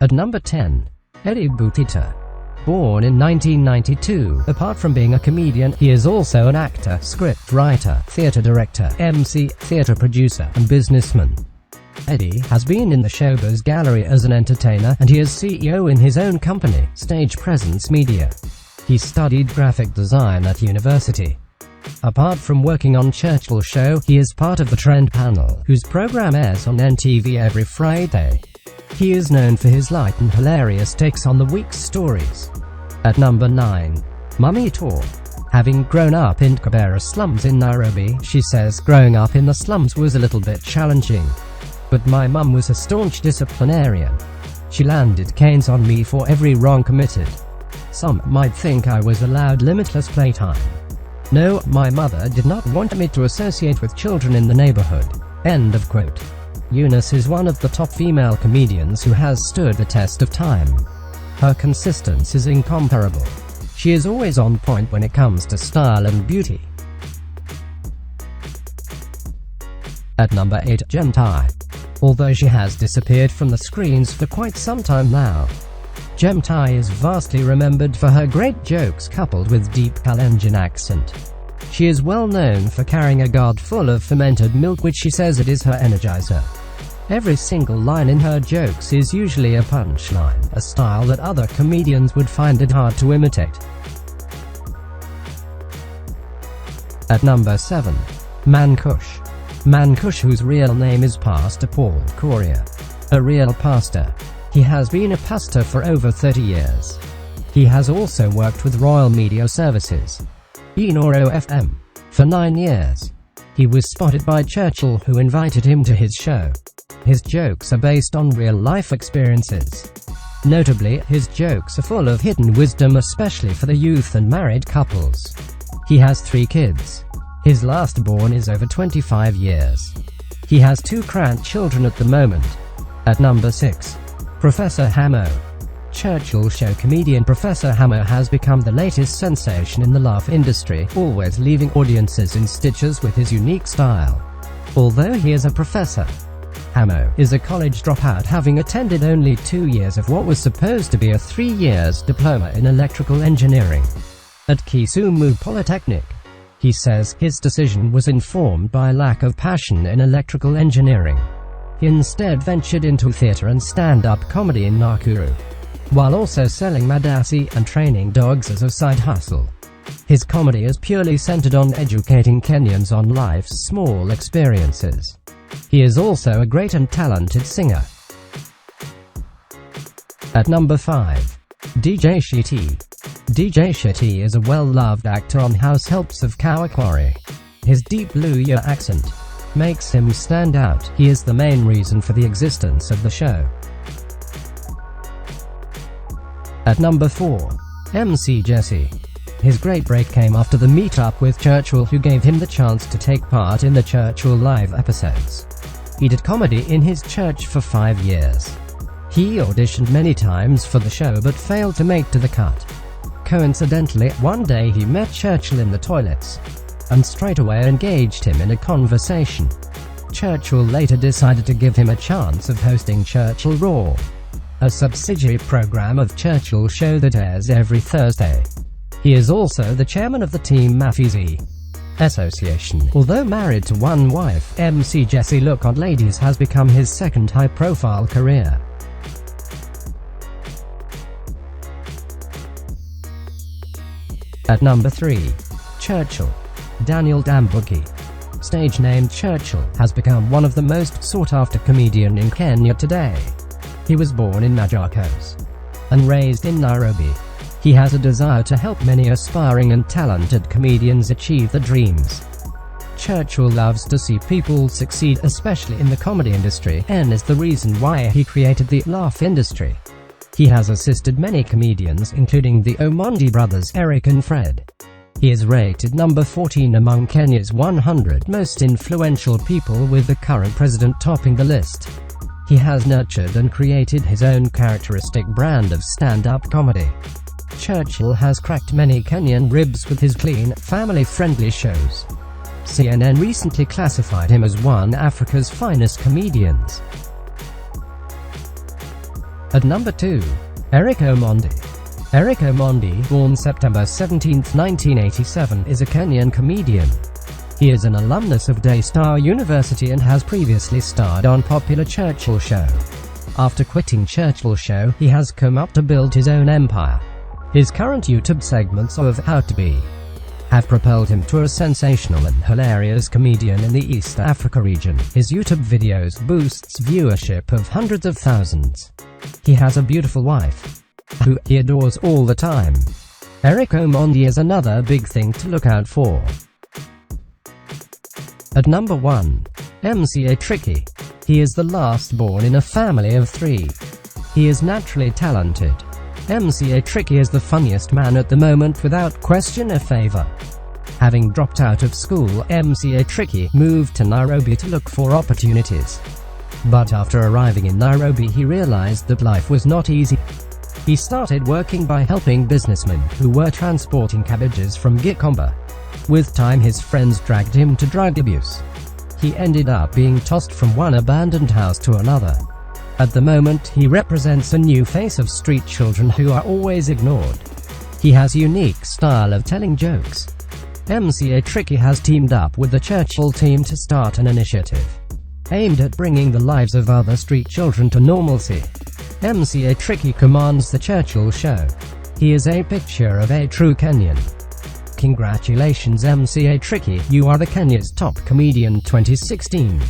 At number 10, Eddie Butita. Born in 1992, apart from being a comedian, he is also an actor, script writer, theater director, MC, theater producer, and businessman. Eddie has been in the showbiz gallery as an entertainer, and he is CEO in his own company, Stage Presence Media. He studied graphic design at university. Apart from working on Churchill Show, he is part of the Trend panel, whose program airs on NTV every Friday. He is known for his light and hilarious takes on the week's stories. At number 9, Mammito. Having grown up in Kibera slums in Nairobi, she says, growing up in the slums was a little bit challenging. But my mum was a staunch disciplinarian. She landed canes on me for every wrong committed. Some might think I was allowed limitless playtime. No, my mother did not want me to associate with children in the neighborhood. End of quote. Eunice is one of the top female comedians who has stood the test of time. Her consistency is incomparable. She is always on point when it comes to style and beauty. At number 8, Jemutai. Although she has disappeared from the screens for quite some time now, Jemutai is vastly remembered for her great jokes coupled with deep Kalenjin accent. She is well known for carrying a gourd full of fermented milk, which she says it is her energizer. Every single line in her jokes is usually a punchline, a style that other comedians would find it hard to imitate. At number 7, Kush. Kush, whose real name is Pastor Paul Correa. A real pastor. He has been a pastor for over 30 years. He has also worked with Royal Media Services, Enoro FM, for 9 years. He was spotted by Churchill, who invited him to his show. His jokes are based on real-life experiences. Notably, his jokes are full of hidden wisdom, especially for the youth and married couples. He has 3 kids. His last born is over 25 years. He has 2 grandchildren at the moment. At number 6, Professor Hamo. Churchill Show comedian Professor Hamo has become the latest sensation in the laugh industry, always leaving audiences in stitches with his unique style. Although he is a professor, Hamo is a college dropout, having attended only 2 years of what was supposed to be a 3 years diploma in electrical engineering at Kisumu Polytechnic. He says his decision was informed by lack of passion in electrical engineering. He instead ventured into theater and stand-up comedy in Nakuru, while also selling madasi and training dogs as a side hustle. His comedy is purely centered on educating Kenyans on life's small experiences. He is also a great and talented singer. At number 5, DJ Shitti. DJ Shitti is a well-loved actor on Househelps of Kawangware. His deep Luya accent makes him stand out. He is the main reason for the existence of the show. At number 4, MC Jesse. His great break came after the meet-up with Churchill, who gave him the chance to take part in the Churchill Live episodes. He did comedy in his church for 5 years. He auditioned many times for the show but failed to make to the cut. Coincidentally, one day he met Churchill in the toilets and straight away engaged him in a conversation. Churchill later decided to give him a chance of hosting Churchill Raw, a subsidiary program of Churchill Show that airs every Thursday. He is also the chairman of the Team Mafizi Association. Although married to one wife, MC Jesse Look on Ladies has become his second high-profile career. At number 3, Churchill. Daniel Ndambuki, stage name Churchill, has become one of the most sought-after comedian in Kenya today. He was born in Machakos and raised in Nairobi. He has a desire to help many aspiring and talented comedians achieve their dreams. Churchill loves to see people succeed, especially in the comedy industry, and is the reason why he created the laugh industry. He has assisted many comedians, including the Omondi brothers Eric and Fred. He is rated number 14 among Kenya's 100 most influential people, with the current president topping the list. He has nurtured and created his own characteristic brand of stand-up comedy. Churchill has cracked many Kenyan ribs with his clean, family-friendly shows. CNN recently classified him as one of Africa's finest comedians. At number 2. Eric Omondi. Eric Omondi, born September 17, 1987, is a Kenyan comedian. He is an alumnus of Daystar University and has previously starred on popular Churchill Show. After quitting Churchill Show, he has come up to build his own empire. His current YouTube segments of How to Be have propelled him to a sensational and hilarious comedian in the East Africa region. His YouTube videos boosts viewership of hundreds of thousands. He has a beautiful wife, who he adores all the time. Eric Omondi is another big thing to look out for. At number 1. MCA Tricky. He is the last born in a family of 3. He is naturally talented. MCA Tricky is the funniest man at the moment, without question a favor. Having dropped out of school, MCA Tricky moved to Nairobi to look for opportunities. But after arriving in Nairobi, he realized that life was not easy. He started working by helping businessmen who were transporting cabbages from Gikomba. With time, his friends dragged him to drug abuse. He ended up being tossed from one abandoned house to another. At the moment, he represents a new face of street children who are always ignored. He has a unique style of telling jokes. MCA Tricky has teamed up with the Churchill team to start an initiative aimed at bringing the lives of other street children to normalcy. MCA Tricky commands the Churchill Show. He is a picture of a true Kenyan. Congratulations MCA Tricky, you are the Kenya's top comedian 2016.